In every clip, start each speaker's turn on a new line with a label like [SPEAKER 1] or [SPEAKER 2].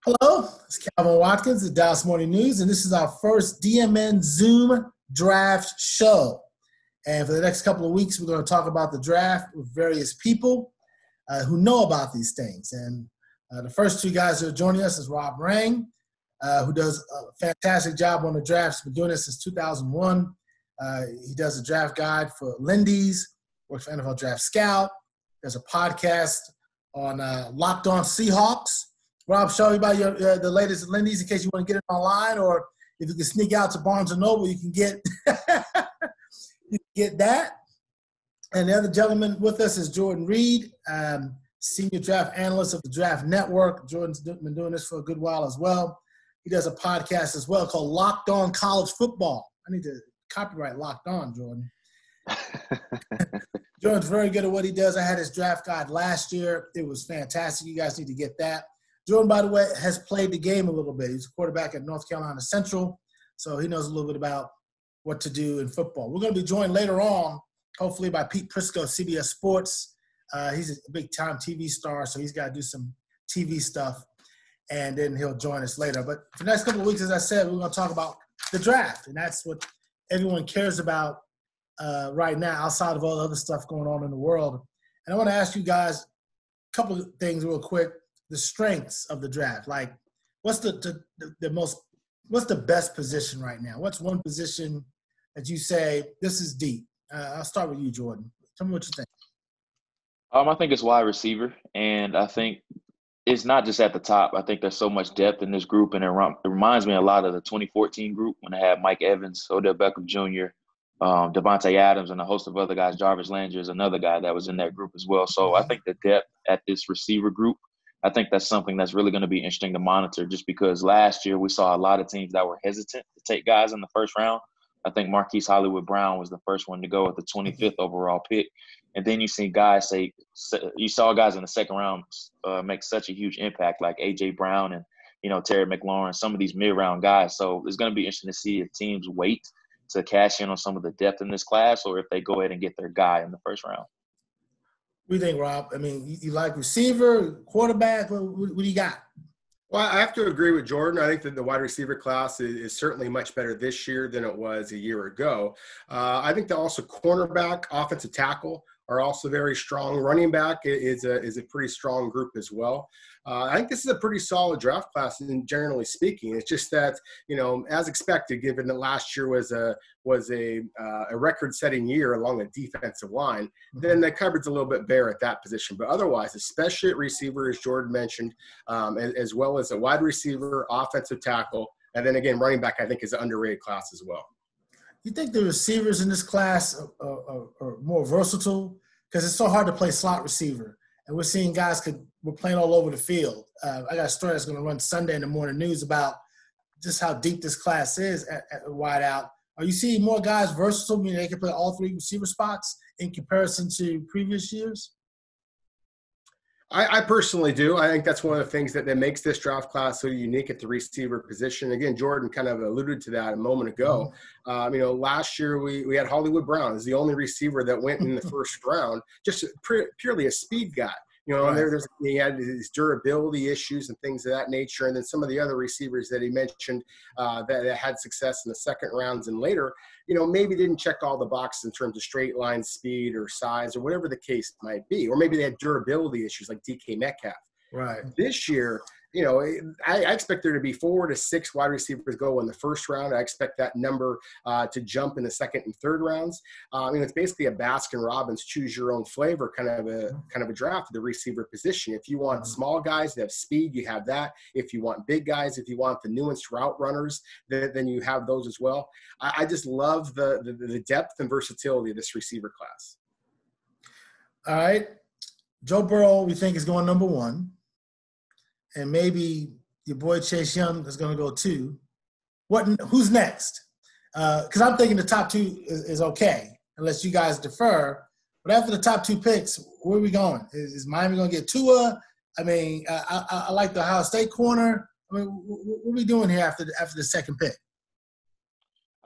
[SPEAKER 1] Hello, it's Calvin Watkins of Dallas Morning News, and this is our first DMN Zoom draft show. And for the next couple of weeks, we're going to talk about the draft with various people who know about these things. And the first two guys who are joining us is Rob Rang, who does a fantastic job on the draft. He's been doing this since 2001. He does a draft guide for Lindy's, works for NFL Draft Scout. There's a podcast on Locked On Seahawks. Rob, show you about the latest Lindy's in case you want to get it online, or if you can sneak out to Barnes & Noble, you can get you can get that. And the other gentleman with us is Jordan Reid, senior draft analyst of the Draft Network. Jordan's been doing this for a good while as well. He does a podcast as well called Locked On College Football. I need to copyright Locked On, Jordan. Jordan's very good at what he does. I had his draft guide last year. It was fantastic. You guys need to get that. Jordan, by the way, has played the game a little bit. He's a quarterback at North Carolina Central, so he knows a little bit about what to do in football. We're going to be joined later on, hopefully, by Pete Prisco of CBS Sports. He's a big-time TV star, so he's got to do some TV stuff, and then he'll join us later. But for the next couple of weeks, as I said, we're going to talk about the draft, and that's what everyone cares about right now outside of all the other stuff going on in the world. And I want to ask you guys a couple of things real quick. The strengths of the draft, like what's the best position right now? What's one position that you say this is deep? I'll start with you, Jordan. Tell me what you think.
[SPEAKER 2] I think it's wide receiver, and I think it's not just at the top. I think there's so much depth in this group, and it reminds me a lot of the 2014 group when they had Mike Evans, Odell Beckham Jr., Devontae Adams, and a host of other guys. Jarvis Landry is another guy that was in that group as well. So I think the depth at this receiver group, I think that's something that's really going to be interesting to monitor, just because last year we saw a lot of teams that were hesitant to take guys in the first round. I think Marquise Hollywood Brown was the first one to go with the 25th overall pick. And then you saw guys in the second round make such a huge impact, like A.J. Brown and, Terry McLaurin, some of these mid-round guys. So it's going to be interesting to see if teams wait to cash in on some of the depth in this class, or if they go ahead and get their guy in the first round.
[SPEAKER 1] What do you think, Rob? I mean, you like receiver, quarterback? What do you got?
[SPEAKER 3] Well, I have to agree with Jordan. I think that the wide receiver class is certainly much better this year than it was a year ago. I think that also cornerback, offensive tackle are also very strong. Running back is a pretty strong group as well. I think this is a pretty solid draft class, and generally speaking, it's just that, as expected, given that last year was a record-setting year along the defensive line, then the cupboard's a little bit bare at that position. But otherwise, especially at receiver, as Jordan mentioned, as well as a wide receiver, offensive tackle, and then again, running back, I think is an underrated class as well.
[SPEAKER 1] You think the receivers in this class are more versatile? Because it's so hard to play slot receiver. And we're seeing guys we're playing all over the field. I got a story that's going to run Sunday in the morning news about just how deep this class is at wide out. Are you seeing more guys versatile, meaning they can play all three receiver spots in comparison to previous years?
[SPEAKER 3] I personally do. I think that's one of the things that makes this draft class so unique at the receiver position. Again, Jordan kind of alluded to that a moment ago. Last year we had Hollywood Brown as the only receiver that went in the first round, just purely a speed guy. And he had his durability issues and things of that nature. And then some of the other receivers that he mentioned that had success in the second rounds and later, maybe didn't check all the boxes in terms of straight line speed or size or whatever the case might be. Or maybe they had durability issues like DK Metcalf.
[SPEAKER 1] Right.
[SPEAKER 3] This year, I expect there to be 4 to 6 wide receivers go in the first round. I expect that number to jump in the second and third rounds. It's basically a Baskin-Robbins choose your own flavor kind of a draft of the receiver position. If you want small guys that have speed, you have that. If you want big guys, if you want the nuanced route runners, then you have those as well. I just love the depth and versatility of this receiver class.
[SPEAKER 1] All right. Joe Burrow, we think, is going number 1. And maybe your boy Chase Young is going to go 2. Who's next? Because I'm thinking the top 2 is okay, unless you guys defer. But after the top 2 picks, where are we going? Is Miami going to get Tua? I like the Ohio State corner. What are we doing here after the second pick?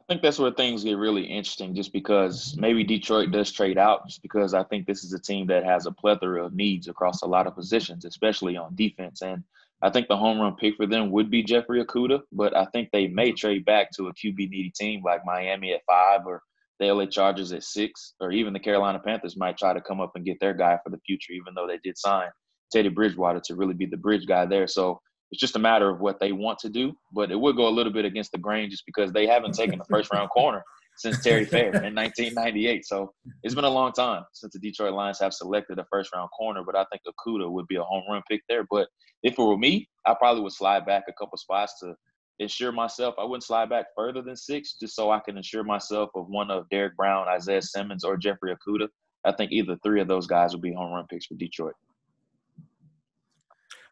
[SPEAKER 2] I think that's where things get really interesting, just because maybe Detroit does trade out, just because I think this is a team that has a plethora of needs across a lot of positions, especially on defense. And I think the home run pick for them would be Jeffrey Okudah, but I think they may trade back to a QB-needy team like Miami at 5 or the LA Chargers at 6, or even the Carolina Panthers might try to come up and get their guy for the future, even though they did sign Teddy Bridgewater to really be the bridge guy there. So it's just a matter of what they want to do, but it would go a little bit against the grain just because they haven't taken a first-round corner since Terry Fair in 1998. So it's been a long time since the Detroit Lions have selected a first-round corner, but I think Okudah would be a home run pick there. But if it were me, I probably would slide back a couple spots to ensure myself. I wouldn't slide back further than 6 just so I can ensure myself of one of Derek Brown, Isaiah Simmons, or Jeffrey Okudah. I think either 3 of those guys would be home run picks for Detroit.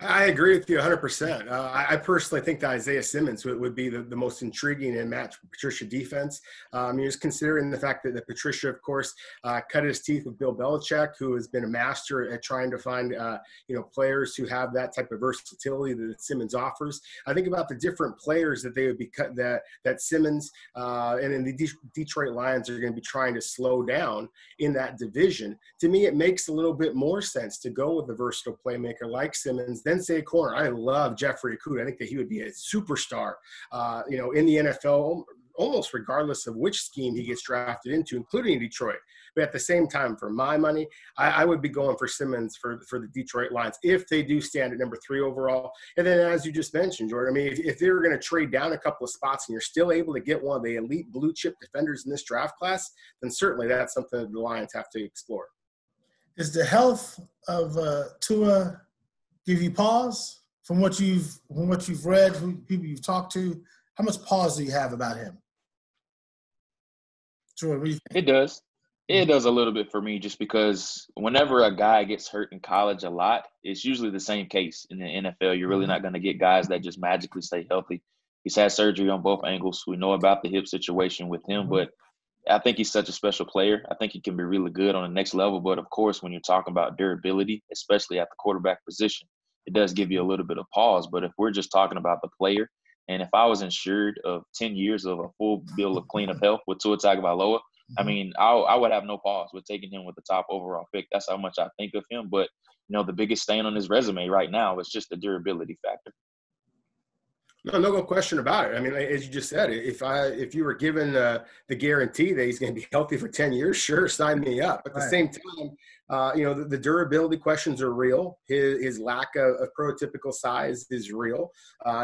[SPEAKER 3] I agree with you 100%. I personally think that Isaiah Simmons would be the most intriguing and match Patricia defense. Just considering the fact that Patricia, of course, cut his teeth with Bill Belichick, who has been a master at trying to find, players who have that type of versatility that Simmons offers. I think about the different players that they would be cut that Simmons and the Detroit Lions are going to be trying to slow down in that division. To me, it makes a little bit more sense to go with a versatile playmaker like Simmons. Then say corner. I love Jeffrey Okudah. I think that he would be a superstar, in the NFL, almost regardless of which scheme he gets drafted into, including Detroit. But at the same time, for my money, I would be going for Simmons for the Detroit Lions if they do stand at number 3 overall. And then, as you just mentioned, Jordan, if they were going to trade down a couple of spots and you're still able to get one of the elite blue chip defenders in this draft class, then certainly that's something that the Lions have to explore.
[SPEAKER 1] Is the health of Tua give you pause from what you've read, from people you've talked to? How much pause do you have about him? Jordan, what do you think?
[SPEAKER 2] It does. It does a little bit for me just because whenever a guy gets hurt in college a lot, it's usually the same case in the NFL. You're really not going to get guys that just magically stay healthy. He's had surgery on both ankles. We know about the hip situation with him, but I think he's such a special player. I think he can be really good on the next level. But, of course, when you're talking about durability, especially at the quarterback position, it does give you a little bit of pause. But if we're just talking about the player, and if I was insured of 10 years of a full bill of clean of health with Tua Tagovailoa, I would have no pause with taking him with the top overall pick. That's how much I think of him. But, the biggest stain on his resume right now is just the durability factor.
[SPEAKER 3] No question about it. As you just said, if you were given the guarantee that he's going to be healthy for 10 years, sure, sign me up. At the same time, the durability questions are real. His lack of prototypical size is real.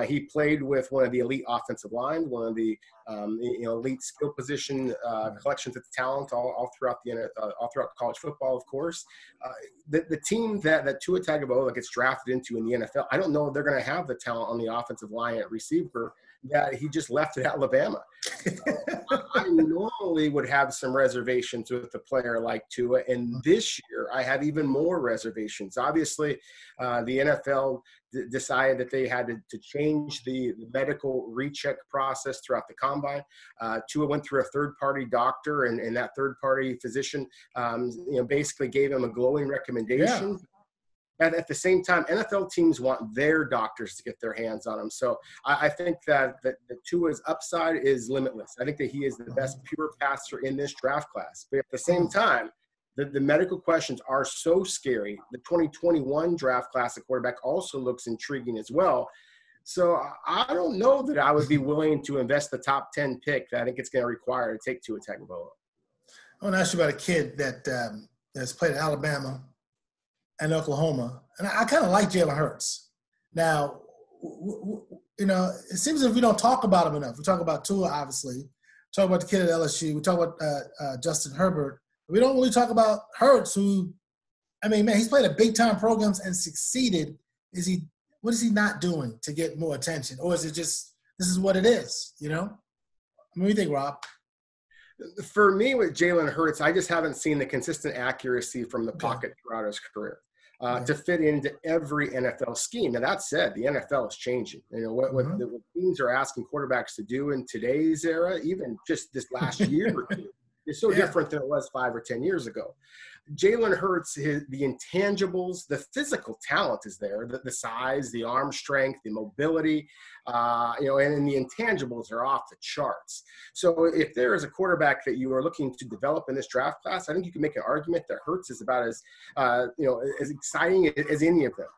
[SPEAKER 3] He played with one of the elite offensive line, one of the elite skill position collections of talent all throughout all throughout college football, of course. The team that Tua Tagovailoa gets drafted into in the NFL, I don't know if they're going to have the talent on the offensive line at receiver that he just left at Alabama. I normally would have some reservations with a player like Tua, and this year I have even more reservations. Obviously, the NFL decided that they had to change the medical recheck process throughout the combine. Tua went through a third-party doctor, and that third-party physician basically gave him a glowing recommendation. Yeah. And at the same time, NFL teams want their doctors to get their hands on him. So I think that Tua's upside is limitless. I think that he is the best pure passer in this draft class. But at the same time, the medical questions are so scary. The 2021 draft class at quarterback also looks intriguing as well. So I don't know that I would be willing to invest the top 10 pick that I think it's going to require to take Tua Tagovailoa.
[SPEAKER 1] I want to ask you about a kid that's played at Alabama and Oklahoma, and I kind of like Jalen Hurts. Now, it seems as if we don't talk about him enough. We talk about Tua, obviously. Talk about the kid at LSU. We talk about Justin Herbert. We don't really talk about Hurts, who, he's played at big-time programs and succeeded. What is he not doing to get more attention? Or is it just, this is what it is, What do you think, Rob?
[SPEAKER 3] For me, with Jalen Hurts, I just haven't seen the consistent accuracy from the pocket throughout his career to fit into every NFL scheme. Now, that said, the NFL is changing. What teams are asking quarterbacks to do in today's era, even just this last year or two, is so different than it was 5 or 10 years ago. Jalen Hurts, the intangibles, the physical talent is there, the size, the arm strength, the mobility, and the intangibles are off the charts. So if there is a quarterback that you are looking to develop in this draft class, I think you can make an argument that Hurts is about as exciting as any of them.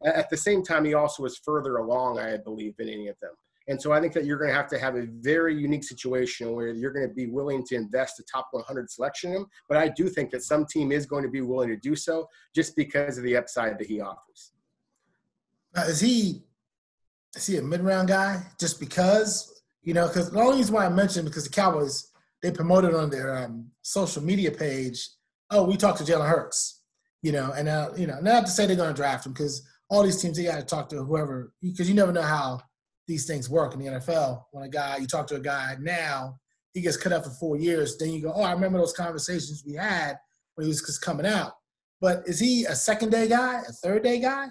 [SPEAKER 3] At the same time, he also was further along, I believe, than any of them. And so I think that you're going to have a very unique situation where you're going to be willing to invest a top 100 selection in him. But I do think that some team is going to be willing to do so just because of the upside that he offers.
[SPEAKER 1] Is he a mid-round guy just because, because the only reason why I mentioned, because the Cowboys, they promoted on their social media page, oh, we talked to Jalen Hurts, and not to say they're going to draft him, because all these teams, they got to talk to whoever, because you never know how these things work in the NFL. When you talk to a guy now, he gets cut up for 4 years. Then you go, oh, I remember those conversations we had when he was just coming out. But is he a second-day guy, a third-day guy?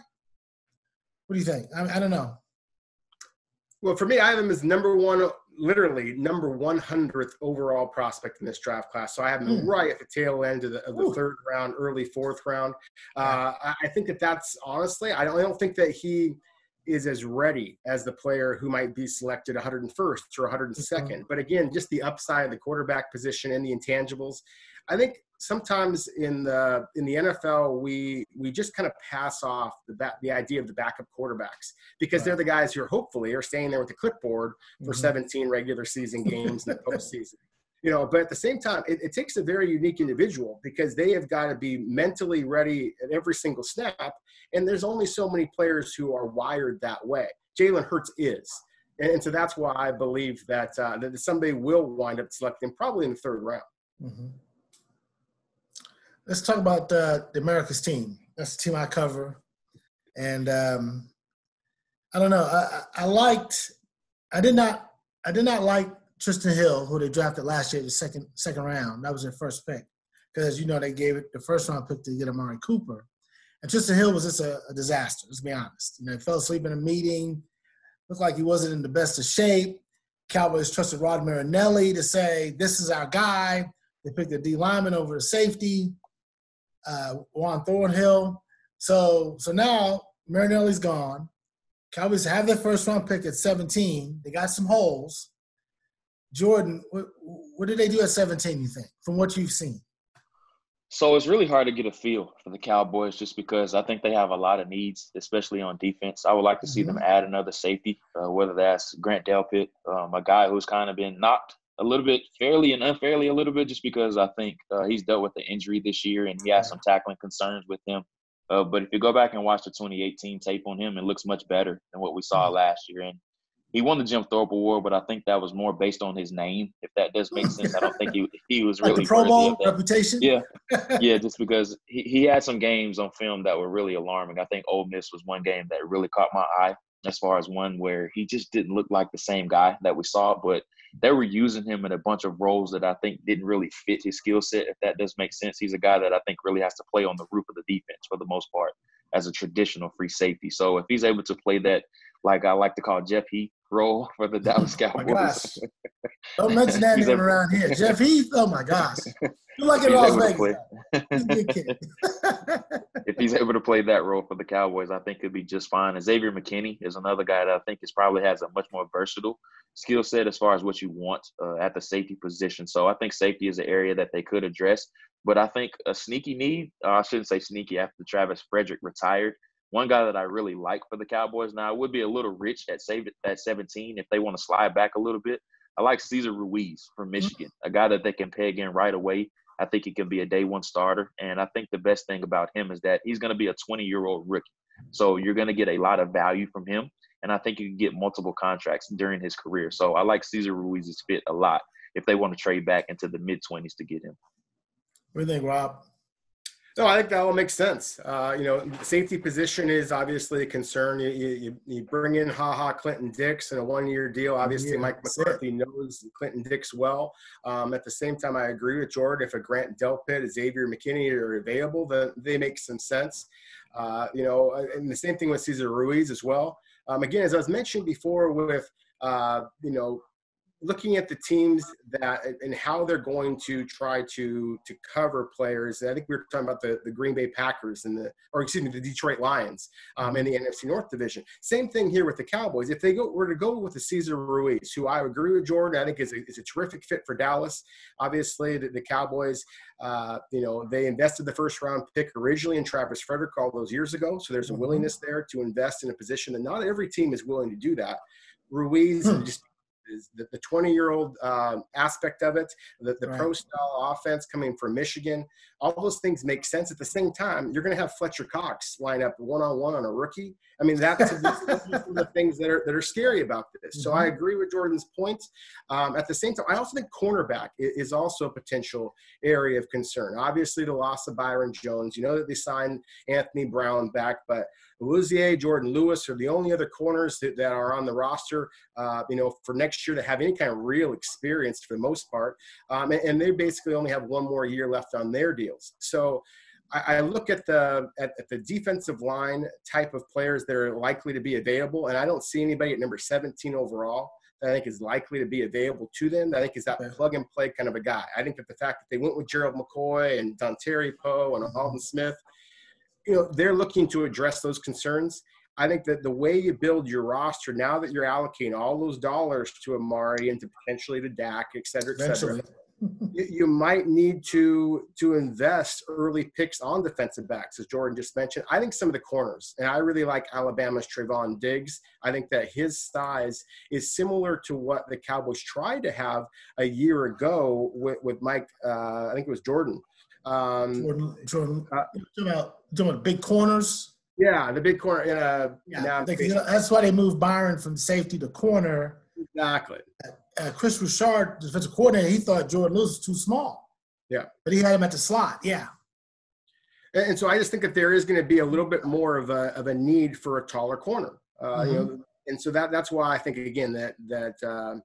[SPEAKER 1] What do you think? I don't know.
[SPEAKER 3] Well, for me, I have him as number 100th overall prospect in this draft class. So I have him right at the tail end of the third round, early fourth round. I think that's honestly, I don't think that he is as ready as the player who might be selected 101st or 102nd. But again, just the upside of the quarterback position and the intangibles. I think sometimes in the NFL, we just kind of pass off the idea of the backup quarterbacks because they're the guys who hopefully are staying there with the clipboard for 17 regular season games in the postseason. But at the same time, it takes a very unique individual because they have got to be mentally ready at every single snap. And there's only so many players who are wired that way. Jalen Hurts is. And so that's why I believe that somebody will wind up selecting probably in the third round.
[SPEAKER 1] Mm-hmm. Let's talk about the America's team. That's the team I cover. And I don't know. I did not like Tristan Hill, who they drafted last year, the second round. That was their first pick. Because, they gave it the first round pick to get Amari Cooper. And Tristan Hill was just a disaster, let's be honest. He fell asleep in a meeting. Looked like he wasn't in the best of shape. Cowboys trusted Rod Marinelli to say, this is our guy. They picked the D lineman over the safety, Juan Thornhill. So now Marinelli's gone. Cowboys have their first round pick at 17. They got some holes. Jordan, what did they do at 17, you think, from what you've seen?
[SPEAKER 2] So it's really hard to get a feel for the Cowboys just because I think they have a lot of needs, especially on defense. I would like to see them add another safety, whether that's Grant Delpit, a guy who's kind of been knocked a little bit, fairly and unfairly a little bit, just because I think he's dealt with the injury this year and he has some tackling concerns with him. But if you go back and watch the 2018 tape on him, it looks much better than what we saw last year. And he won the Jim Thorpe Award, but I think that was more based on his name, if that does make sense. I don't think he was really
[SPEAKER 1] like the Pro Bowl
[SPEAKER 2] worthy of that.
[SPEAKER 1] Reputation?
[SPEAKER 2] Yeah, just because he had some games on film that were really alarming. I think Ole Miss was one game that really caught my eye as far as one where he just didn't look like the same guy that we saw, but they were using him in a bunch of roles that I think didn't really fit his skill set, if that does make sense. He's a guy that I think really has to play on the roof of the defense for the most part as a traditional free safety. So if he's able to play that, like I like to call Jeff Heath role for the Dallas Cowboys.
[SPEAKER 1] Oh my gosh. Don't mention that name around here. Jeff Heath, oh my gosh. You're like in Las Vegas. He's a good kid.
[SPEAKER 2] If he's able to play that role for the Cowboys, I think it'd be just fine. And Xavier McKinney is another guy that I think probably has a much more versatile skill set as far as what you want at the safety position. So I think safety is an area that they could address. But I think a sneaky need, I shouldn't say sneaky after Travis Frederick retired. One guy that I really like for the Cowboys now, it would be a little rich at 17 if they want to slide back a little bit. I like Cesar Ruiz from Michigan, a guy that they can peg in right away. I think he can be a day one starter. And I think the best thing about him is that he's going to be a 20-year-old rookie. So you're going to get a lot of value from him. And I think you can get multiple contracts during his career. So I like Cesar Ruiz's fit a lot if they want to trade back into the mid-20s to get him.
[SPEAKER 1] What do you think, Rob?
[SPEAKER 3] No, I think that all makes sense. The safety position is obviously a concern. You bring in Clinton Dix in a one-year deal. Obviously, Mike McCarthy knows Clinton Dix well. At the same time, I agree with Jordan. If a Grant Delpit, Xavier McKinney are available, then they make some sense. And the same thing with Cesar Ruiz as well. Again, as I was mentioning before with, looking at the teams that and how they're going to try to cover players. I think we were talking about the Green Bay Packers and the Detroit Lions in the NFC North division. Same thing here with the Cowboys. If they were to go with the Cesar Ruiz, who I agree with Jordan, I think is a terrific fit for Dallas. Obviously, the Cowboys, they invested the first round pick originally in Travis Frederick all those years ago. So there's a willingness there to invest in a position that not every team is willing to do that. Ruiz just is the 20-year-old aspect of it, the pro-style offense coming from Michigan. All those things make sense. At the same time, you're going to have Fletcher Cox line up one-on-one on a rookie. I mean, that's the things that are scary about this. So I agree with Jordan's points. At the same time, I also think cornerback is also a potential area of concern. Obviously, the loss of Byron Jones. You know that they signed Anthony Brown back, but Louisier, Jordan Lewis are the only other corners that are on the roster, for next year to have any kind of real experience for the most part. And they basically only have one more year left on their deals. So I look at the defensive line type of players that are likely to be available, and I don't see anybody at number 17 overall that I think is likely to be available to them. That I think is that plug-and-play kind of a guy. I think that the fact that they went with Gerald McCoy and Dontari Poe and Alden Smith, they're looking to address those concerns. I think that the way you build your roster, now that you're allocating all those dollars to Amari and to potentially to Dak, et cetera, you might need to invest early picks on defensive backs, as Jordan just mentioned. I think some of the corners, and I really like Alabama's Trayvon Diggs. I think that his size is similar to what the Cowboys tried to have a year ago with Mike, I think it was Jordan.
[SPEAKER 1] Jordan, talking about big corners.
[SPEAKER 3] Yeah, the big corner.
[SPEAKER 1] That's why they moved Byron from safety to corner.
[SPEAKER 3] Exactly.
[SPEAKER 1] Chris Richard, defensive coordinator, he thought Jordan Lewis was too small.
[SPEAKER 3] Yeah.
[SPEAKER 1] But he had him at the slot. Yeah.
[SPEAKER 3] And so I just think that there is going to be a little bit more of a need for a taller corner. And so that's why I think again that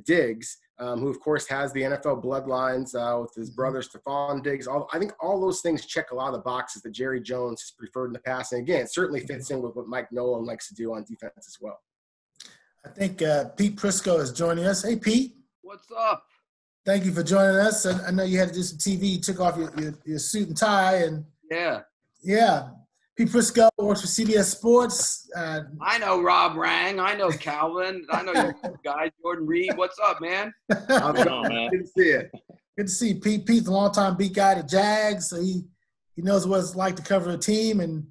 [SPEAKER 3] Diggs, who of course has the NFL bloodlines with his brother Stephon Diggs. I think all those things check a lot of the boxes that Jerry Jones has preferred in the past. And again, it certainly fits in with what Mike Nolan likes to do on defense as well.
[SPEAKER 1] I think Pete Prisco is joining us. Hey, Pete.
[SPEAKER 4] What's up?
[SPEAKER 1] Thank you for joining us. I know you had to do some TV. You took off your suit and tie. And yeah. Pete Prisco works for CBS Sports.
[SPEAKER 4] I know Rob Rang. I know Calvin. I know you guys. Jordan Reid. What's up, man?
[SPEAKER 2] How's it going, man?
[SPEAKER 3] Good to see you.
[SPEAKER 1] Good to see Pete. Pete's a longtime beat guy to Jags, so he knows what it's like to cover a team. And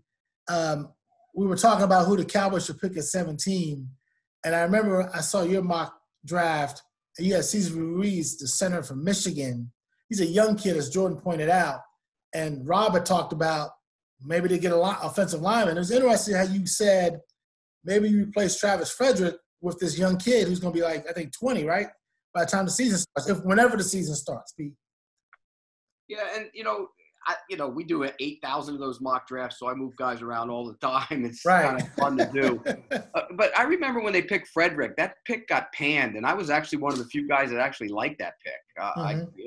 [SPEAKER 1] we were talking about who the Cowboys should pick at 17. And I remember I saw your mock draft, and you had Cesar Ruiz, the center from Michigan. He's a young kid, as Jordan pointed out. And Rob had talked about maybe they get a lot offensive lineman. It was interesting how you said maybe you replace Travis Frederick with this young kid who's going to be like, I think 20, right? By the time the season starts, whenever the season starts, Pete.
[SPEAKER 4] Yeah, and we do 8,000 of those mock drafts, so I move guys around all the time. It's kind of fun to do. But I remember when they picked Frederick, that pick got panned, and I was actually one of the few guys that actually liked that pick.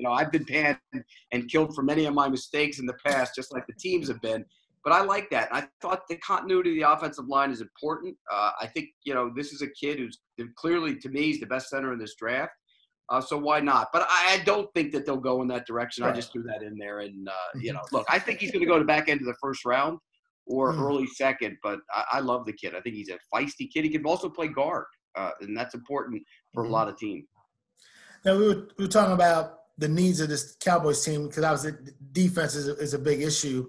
[SPEAKER 4] I've been panned and killed for many of my mistakes in the past, just like the teams have been. But I like that. I thought the continuity of the offensive line is important. I think, this is a kid who's clearly, to me, is the best center in this draft. So why not? But I don't think that they'll go in that direction. Right. I just threw that in there. And, look, I think he's going to go to the back end of the first round or early second. But I love the kid. I think he's a feisty kid. He can also play guard, and that's important for a lot of teams.
[SPEAKER 1] Now, we were talking about the needs of this Cowboys team because obviously defense is a big issue.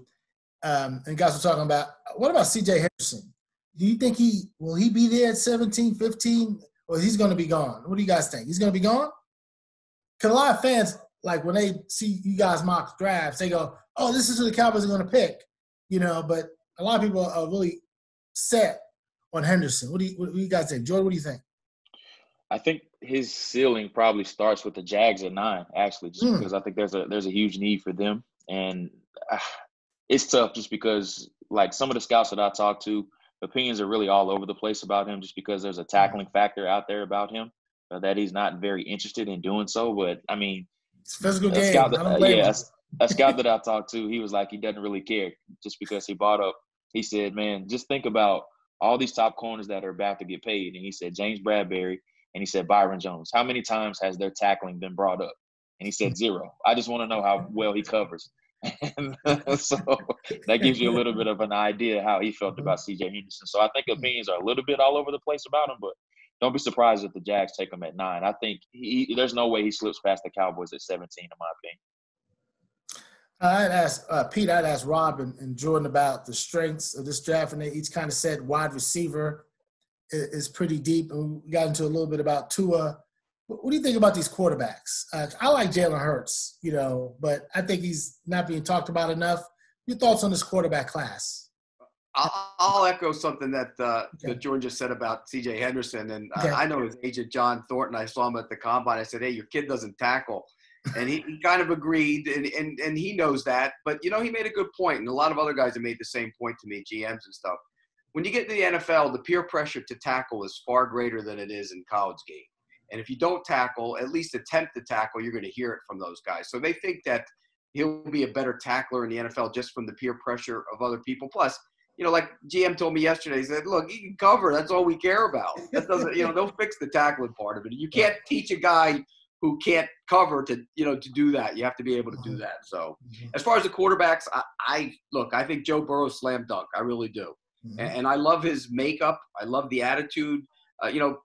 [SPEAKER 1] And guys were talking about, what about C.J. Henderson? Do you think will he be there at 17, 15, or he's going to be gone? What do you guys think? He's going to be gone? Because a lot of fans, like when they see you guys mock drafts, they go, oh, this is who the Cowboys are going to pick. But a lot of people are really set on Henderson. What do you guys think? Jordan, what do you think?
[SPEAKER 2] I think his ceiling probably starts with the Jags at 9, actually, just because I think there's a huge need for them. And it's tough just because, like, some of the scouts that I talked to, opinions are really all over the place about him just because there's a tackling factor out there about him that he's not very interested in doing so. But, I mean,
[SPEAKER 1] it's a physical game.
[SPEAKER 2] A scout that I talked to, he was like, he doesn't really care just because he bought up. He said, man, just think about all these top corners that are about to get paid. And he said, James Bradbury, And he said, Byron Jones. How many times has their tackling been brought up? And he said 0. I just want to know how well he covers. And so that gives you a little bit of an idea how he felt about C.J. Henderson. So I think opinions are a little bit all over the place about him, but don't be surprised if the Jags take him at 9. I think there's no way he slips past the Cowboys at 17, in my opinion.
[SPEAKER 1] I'd ask Pete, I'd ask Rob and Jordan about the strengths of this draft, and they each kind of said wide receiver is pretty deep. And we got into a little bit about Tua. What do you think about these quarterbacks? I like Jalen Hurts, but I think he's not being talked about enough. Your thoughts on this quarterback class?
[SPEAKER 4] I'll echo something that Jordan just said about C.J. Henderson. And I know his agent, John Thornton. I saw him at the Combine. I said, hey, your kid doesn't tackle. And he kind of agreed, and he knows that. But, he made a good point. And a lot of other guys have made the same point to me, GMs and stuff. When you get to the NFL, the peer pressure to tackle is far greater than it is in college game. And if you don't tackle, at least attempt to tackle, you're going to hear it from those guys. So they think that he'll be a better tackler in the NFL just from the peer pressure of other people. Plus, like GM told me yesterday, he said, look, he can cover. That's all we care about. That doesn't, they'll fix the tackling part of it. You can't teach a guy who can't cover to do that. You have to be able to do that. So as far as the quarterbacks, I think Joe Burrow's slam dunk. I really do. And I love his makeup. I love the attitude.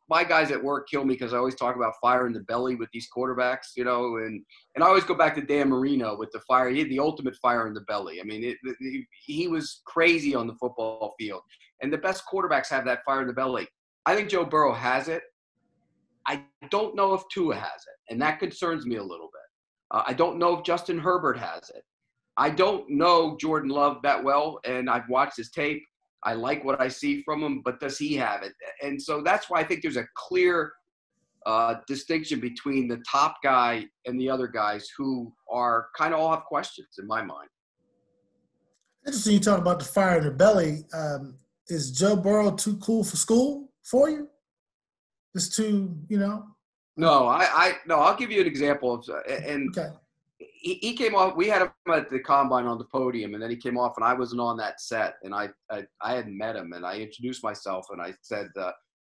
[SPEAKER 4] My guys at work kill me because I always talk about fire in the belly with these quarterbacks, and I always go back to Dan Marino with the fire. He had the ultimate fire in the belly. I mean, he was crazy on the football field. And the best quarterbacks have that fire in the belly. I think Joe Burrow has it. I don't know if Tua has it, and that concerns me a little bit. I don't know if Justin Herbert has it. I don't know Jordan Love that well, and I've watched his tape. I like what I see from him, but does he have it? And so that's why I think there's a clear distinction between the top guy and the other guys who are kind of all have questions in my mind.
[SPEAKER 1] Interesting you talk about the fire in the belly. Is Joe Burrow too cool for school for you? Just too,
[SPEAKER 4] No, I'll give you an example of,
[SPEAKER 1] okay.
[SPEAKER 4] He came off. We had him at the Combine on the podium, and then he came off, and I wasn't on that set, and I hadn't met him, and I introduced myself, and I said,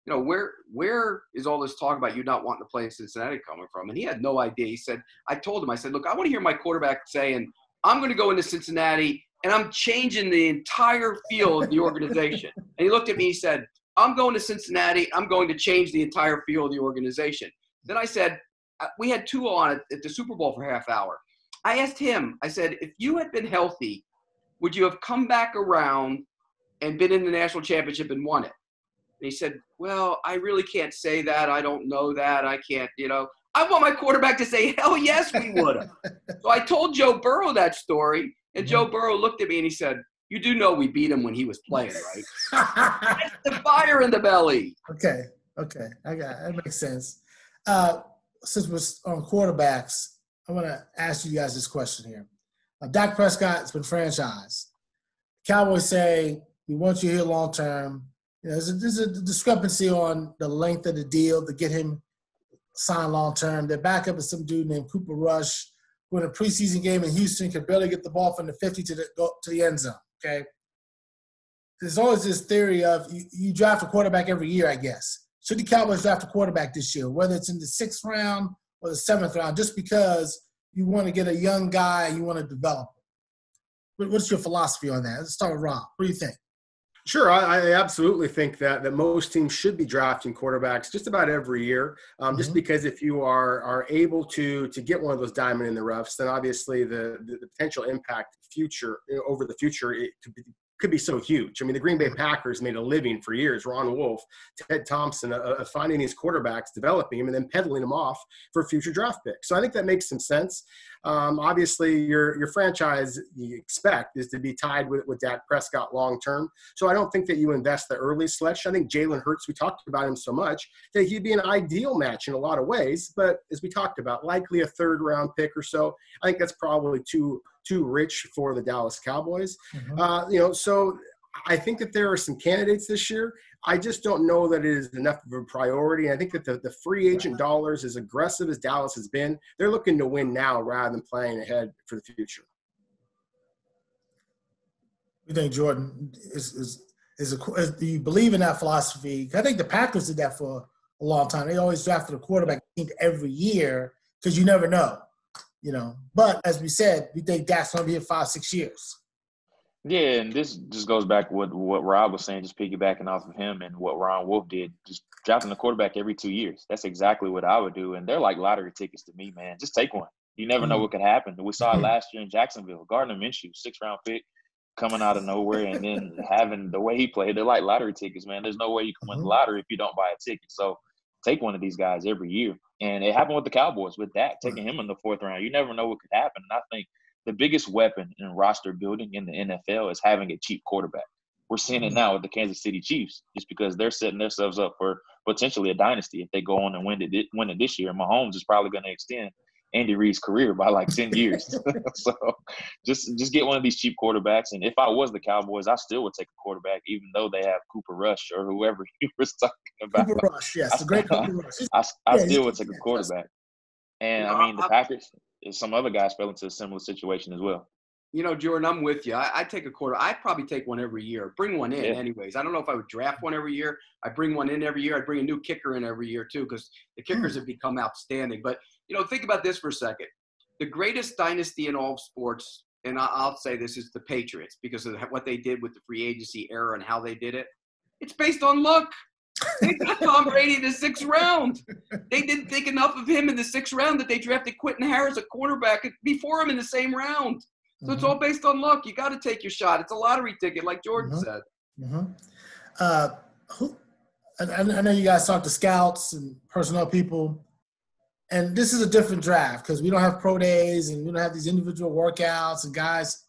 [SPEAKER 4] where is all this talk about you not wanting to play in Cincinnati coming from? And he had no idea. He said, I told him, look, I want to hear my quarterback saying, I'm going to go into Cincinnati, and I'm changing the entire field of the organization. And he looked at me, he said, I'm going to Cincinnati, I'm going to change the entire field of the organization. Then I said, we had Tua on at the Super Bowl for half hour. I asked him, I said, if you had been healthy, would you have come back around and been in the national championship and won it? And he said, well, I really can't say that. I don't know that. I can't, I want my quarterback to say, hell yes, we would have. So I told Joe Burrow that story, and Joe Burrow looked at me and he said, you do know we beat him when he was playing, right? That's the fire in the belly.
[SPEAKER 1] Okay. I got it. That makes sense. Since we're on quarterbacks, I want to ask you guys this question here. Dak Prescott's been franchised. Cowboys say, we want you here long term. There's a discrepancy on the length of the deal to get him signed long term. Their backup is some dude named Cooper Rush, who in a preseason game in Houston could barely get the ball from the 50 to the end zone. Okay. There's always this theory of you draft a quarterback every year, I guess. Should the Cowboys draft a quarterback this year, whether it's in the 6th round or the 7th round, just because you want to get a young guy and you want to develop him? What's your philosophy on that? Let's start with Rob. What do you think?
[SPEAKER 3] Sure. I absolutely think that most teams should be drafting quarterbacks just about every year, just because if you are able to get one of those diamond in the roughs, then obviously the potential impact over the future, it could be so huge. I mean, the Green Bay Packers made a living for years, Ron Wolf, Ted Thompson, finding these quarterbacks, developing them, and then peddling them off for future draft picks. So I think that makes some sense. Obviously, your franchise, you expect, is to be tied with Dak Prescott long-term. So I don't think that you invest the early selection. I think Jalen Hurts, we talked about him so much, that he'd be an ideal match in a lot of ways. But as we talked about, likely a 3rd-round pick or so. I think that's probably too rich for the Dallas Cowboys. So I think that there are some candidates this year. I just don't know that it is enough of a priority. I think that the free agent dollars, as aggressive as Dallas has been, they're looking to win now rather than playing ahead for the future.
[SPEAKER 1] You think, Jordan, do you believe in that philosophy? I think the Packers did that for a long time. They always drafted a quarterback every year because you never know, But as we said, we think Dak's going to be here 5-6 years.
[SPEAKER 2] Yeah, and this just goes back with what Rob was saying, just piggybacking off of him and what Ron Wolf did, just drafting a quarterback every 2 years. That's exactly what I would do, and they're like lottery tickets to me, man. Just take one. You never know what could happen. We saw it last year in Jacksonville. Gardner Minshew, 6th-round pick, coming out of nowhere, and then having the way he played, they're like lottery tickets, man. There's no way you can win the lottery if you don't buy a ticket. So take one of these guys every year. And it happened with the Cowboys, with Dak, taking him in the 4th round. You never know what could happen. And I think the biggest weapon in roster building in the NFL is having a cheap quarterback. We're seeing it now with the Kansas City Chiefs, just because they're setting themselves up for potentially a dynasty if they go on and win it this year. Mahomes is probably going to extend Andy Reid's career by like 10 years. So just get one of these cheap quarterbacks. And if I was the Cowboys, I still would take a quarterback, even though they have Cooper Rush or whoever you were talking about.
[SPEAKER 1] Cooper Rush, yes, the great Cooper Rush.
[SPEAKER 2] I still would take a quarterback. And, I mean, the Packers, some other guys fell into a similar situation as well.
[SPEAKER 4] Jordan, I'm with you. I take a quarter. I'd probably take one every year. Bring one in anyways. I don't know if I would draft one every year. I bring one in every year. I'd bring a new kicker in every year too, because the kickers have become outstanding. But, think about this for a second. The greatest dynasty in all of sports, and I'll say this, is the Patriots, because of what they did with the free agency era and how they did it. It's based on luck. They got Tom Brady in the 6th round. They didn't think enough of him in the 6th round that they drafted Quentin Harris, a quarterback, before him in the same round. So it's all based on luck. You got to take your shot. It's a lottery ticket, like Jordan said.
[SPEAKER 1] I know you guys talk to scouts and personnel people, and this is a different draft because we don't have pro days and we don't have these individual workouts and guys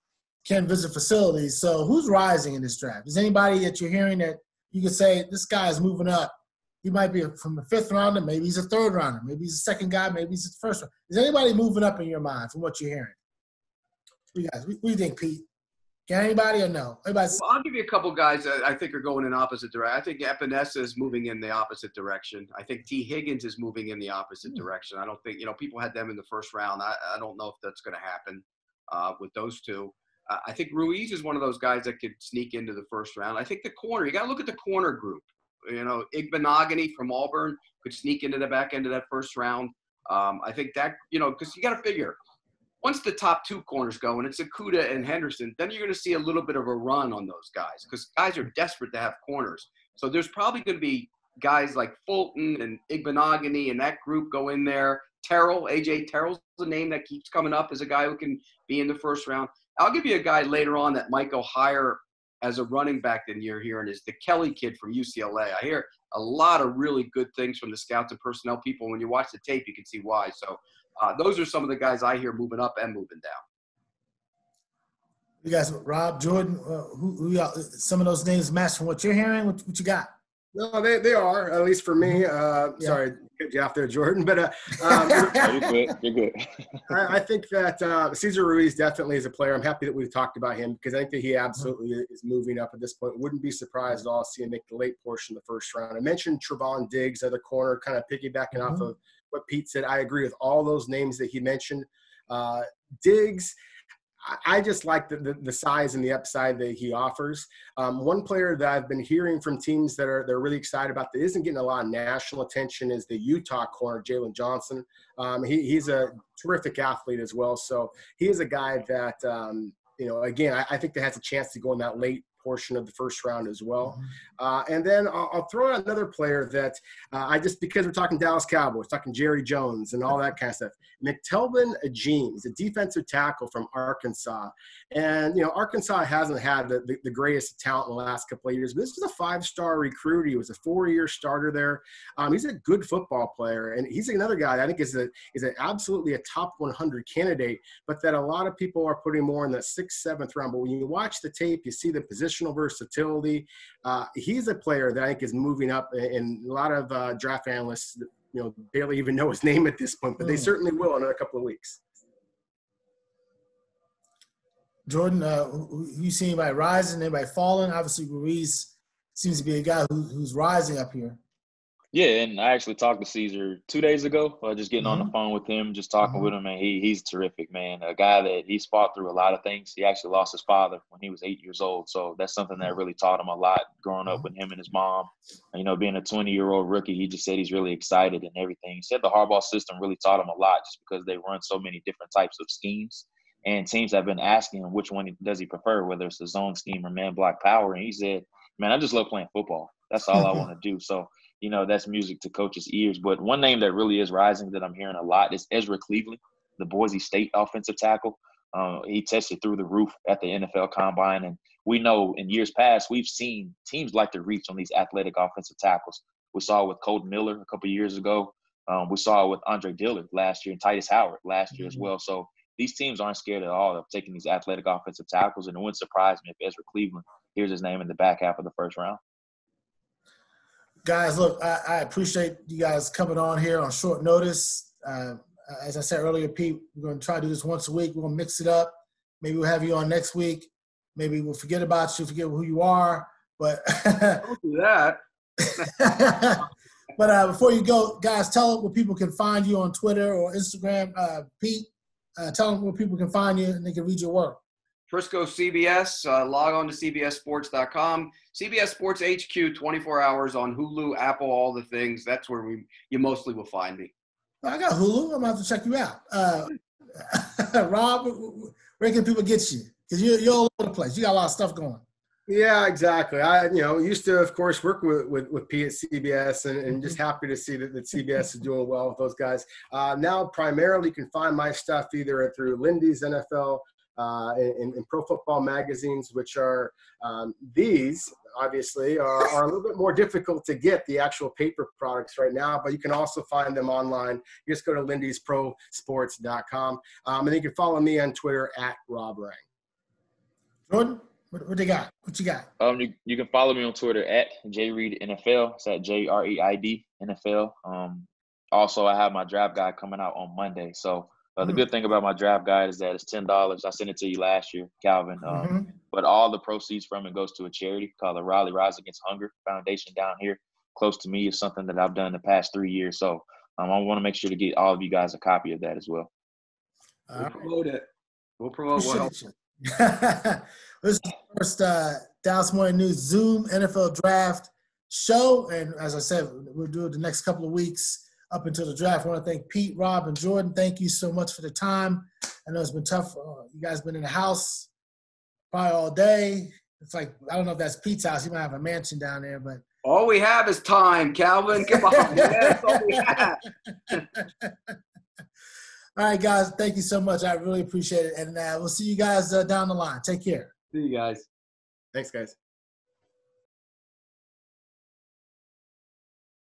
[SPEAKER 1] can't visit facilities. So who's rising in this draft? Is anybody that you're hearing that you could say this guy is moving up? He might be from the 5th rounder, maybe he's a 3rd rounder, maybe he's a 2nd guy, maybe he's a 1st rounder. Is anybody moving up in your mind from what you're hearing? You guys, what do you think, Pete? Can anybody or no?
[SPEAKER 4] Well, I'll give you a couple guys that I think are going in opposite direction. I think Epinesa is moving in the opposite direction. I think T. Higgins is moving in the opposite direction. I don't think, people had them in the 1st round. I don't know if that's going to happen with those two. I think Ruiz is one of those guys that could sneak into the 1st round. I think the corner, you got to look at the corner group. Igbenogany from Auburn could sneak into the back end of that 1st round. I think that, because you got to figure, once the top 2 corners go, and it's Okudah and Henderson, then you're going to see a little bit of a run on those guys because guys are desperate to have corners. So there's probably going to be guys like Fulton and Igbenogany and that group go in there. A.J. Terrell's the name that keeps coming up as a guy who can be in the 1st round. I'll give you a guy later on that might go higher as a running back than you're hearing is the Kelly kid from UCLA. I hear a lot of really good things from the scouts and personnel people. When you watch the tape, you can see why. So those are some of the guys I hear moving up and moving down.
[SPEAKER 1] You guys, Rob, Jordan, who some of those names match from what you're hearing? What you got?
[SPEAKER 3] No, they are, at least for me. Sorry to cut you off there, Jordan. But
[SPEAKER 2] you're good.
[SPEAKER 3] I think that Cesar Ruiz definitely is a player. I'm happy that we've talked about him because I think that he absolutely is moving up at this point. Wouldn't be surprised at all to see him make the late portion of the 1st round. I mentioned Trevon Diggs, other corner, kind of piggybacking off of what Pete said. I agree with all those names that he mentioned. Diggs, I just like the size and the upside that he offers. One player that I've been hearing from teams they're really excited about that isn't getting a lot of national attention is the Utah corner, Jalen Johnson. He's a terrific athlete as well. So he is a guy that, again, I think that has a chance to go in that late portion of the 1st round as well. And then I'll throw out another player that because we're talking Dallas Cowboys, talking Jerry Jones and all that kind of stuff. McTelvin Agim is a defensive tackle from Arkansas. And, Arkansas hasn't had the greatest talent in the last couple of years. But this was a 5-star recruit. He was a 4-year starter there. He's a good football player. And he's another guy that I think is absolutely a top 100 candidate, but that a lot of people are putting more in the 6th, 7th round. But when you watch the tape, you see the positional versatility. He's a player that I think is moving up, and a lot of draft analysts, barely even know his name at this point, but they certainly will in a couple of weeks.
[SPEAKER 1] Jordan, you see anybody rising, anybody falling? Obviously, Ruiz seems to be a guy who's rising up here.
[SPEAKER 2] Yeah, and I actually talked to Cesar 2 days ago, just getting on the phone with him, just talking with him, and he's terrific, man. A guy that he's fought through a lot of things. He actually lost his father when he was 8 years old, so that's something that really taught him a lot growing up with him and his mom. And, being a 20-year-old rookie, he just said he's really excited and everything. He said the Harbaugh system really taught him a lot just because they run so many different types of schemes. And teams have been asking him which one does he prefer, whether it's the zone scheme or man-block power. And he said, man, I just love playing football. That's all I want to do. So, that's music to coaches' ears. But one name that really is rising that I'm hearing a lot is Ezra Cleveland, the Boise State offensive tackle. He tested through the roof at the NFL Combine. And we know in years past, we've seen teams like to reach on these athletic offensive tackles. We saw it with Colton Miller a couple of years ago. We saw it with Andre Dillard last year and Titus Howard last year as well. So these teams aren't scared at all of taking these athletic offensive tackles. And it wouldn't surprise me if Ezra Cleveland hears his name in the back half of the first round.
[SPEAKER 1] Guys, look, I appreciate you guys coming on here on short notice. As I said earlier, Pete, we're going to try to do this once a week. We're going to mix it up. Maybe we'll have you on next week. Maybe we'll forget about you, forget who you are. But
[SPEAKER 4] don't do that.
[SPEAKER 1] But before you go, guys, tell them where people can find you on Twitter or Instagram. Pete, tell them where people can find you and they can read your work.
[SPEAKER 4] Prisco CBS, log on to cbssports.com. CBS Sports HQ, 24 hours on Hulu, Apple, all the things. That's where you mostly will find me.
[SPEAKER 1] I got Hulu. I'm going to have to check you out. Rob, where can people get you? Because you're all over the place. You got a lot of stuff going.
[SPEAKER 3] Yeah, exactly. I used to, of course, work with Pete at CBS and just happy to see that CBS is doing well with those guys. Now, primarily, you can find my stuff either through Lindy's NFL, in Pro Football magazines, which are these obviously are a little bit more difficult to get, the actual paper products right now, but you can also find them online. You just go to lindysprosports.com, and then you can follow me on Twitter at Rob Rang.
[SPEAKER 1] Jordan, what they got? What you got?
[SPEAKER 2] You can follow me on Twitter at JReid NFL. It's at JREID NFL. Also, I have my draft guide coming out on Monday, so the good thing about my draft guide is that it's $10. I sent it to you last year, Calvin. But all the proceeds from it goes to a charity called the Raleigh Rise Against Hunger Foundation down here close to me. It's something that I've done the past 3 years. So I want to make sure to get all of you guys a copy of that as well.
[SPEAKER 4] We'll promote it. We'll promote what else.
[SPEAKER 1] This is the first Dallas Morning News Zoom NFL Draft show. And as I said, we'll do it the next couple of weeks up until the draft. I want to thank Pete, Rob, and Jordan. Thank you so much for the time. I know it's been tough. You guys been in the house probably all day. It's like, I don't know if that's Pete's house. He might have a mansion down there, but
[SPEAKER 4] all we have is time, Calvin. Come on, man. That's all we have.
[SPEAKER 1] All right, guys. Thank you so much. I really appreciate it. And we'll see you guys down the line. Take care.
[SPEAKER 4] See you guys.
[SPEAKER 3] Thanks, guys.